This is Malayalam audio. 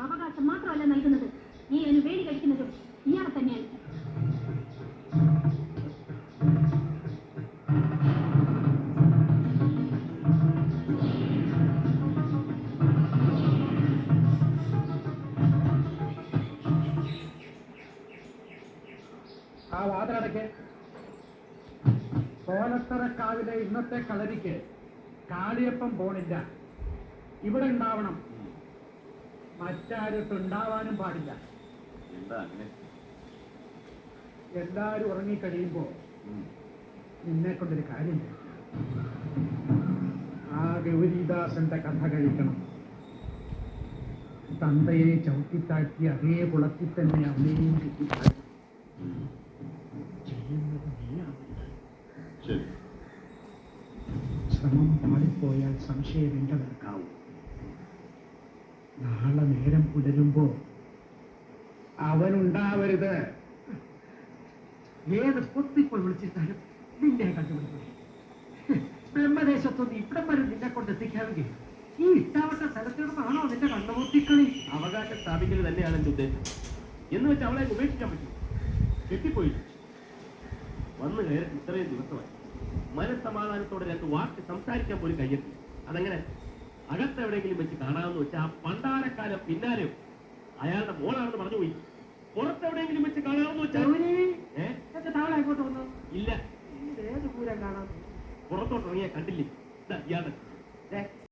അവകാശം മാത്രമല്ല നൽകുന്നത്, നീ അതിന് വേടി കഴിക്കുന്നതും ഇയാളെ തന്നെയാണ്. ആ വാതിലടയ്ക്ക്. കോലത്തറക്കാവിലെ ഇന്നത്തെ കളരിക്ക് കാളിയപ്പം പോണില്ല. ഇവിടെ ഉണ്ടാവണം, മറ്റാരിട്ടുണ്ടാവാനും പാടില്ല. എല്ലാരും ഉറങ്ങിക്കഴിയുമ്പോ നിന്നെ കൊണ്ടൊരു കാര്യം ആ ഗൗരീദാസന്റെ കഥ കഴിക്കണം. തന്തയെ ചവിട്ടിത്താഴ്ത്തി അതേ കുളത്തിൽ തന്നെ അവനെയും കിട്ടിത്താഴ്ത്തി ചെയ്യുന്നത് നീയാണ്. ശ്രമം പാടിപ്പോയാൽ സംശയം എന്റെ നിൽക്കാവൂ. നാളെ നേരം പുലരുമ്പോ അവനുണ്ടാവരുത്. ഏത് പൊത്തിപ്പോയി വിളിച്ചിട്ടാലും നിന്നെ കണ്ടുപിടിക്കും. ബ്രഹ്മദേശത്തൊന്ന് ഇവിടം വരെ നിന്നെ കൊണ്ടെത്തിക്കാമെങ്കിൽ ഈ ഇട്ടാവട്ട സ്ഥലത്തിടുന്നാണോ നിന്റെ കണ്ടുമുട്ടിക്കളി? അവകാശം സ്ഥാപിക്കൽ തന്നെയാണ് എന്റെ ഉദ്ദേശം. എന്ന് വെച്ച് അവളെ ഉപേക്ഷിക്കാൻ പറ്റും? കെട്ടിപ്പോയി വന്നു കയറി ഇത്രയും ദിവസമായി മനസ്സമാധാനത്തോടെ രണ്ട് വാക്ക് സംസാരിക്കാൻ പോലും കഴിയത്തില്ല. അതങ്ങനെ അകത്തെവിടെയെങ്കിലും വെച്ച് കാണാമെന്ന് വെച്ചാൽ ആ പണ്ടാരക്കാലം പിന്നാലെ അയാളുടെ മോളാണെന്ന് പറഞ്ഞു പോയി. പുറത്തെവിടെയെങ്കിലും വെച്ച് കാണാമെന്ന് വെച്ചാൽ താവള അങ്ങോട്ട് വന്നു. ഇല്ല, ഏത് പൂരം കാണാം? പുറത്തോട്ട് ഇറങ്ങിയാൽ കണ്ടില്ലേ ഇയാളുടെ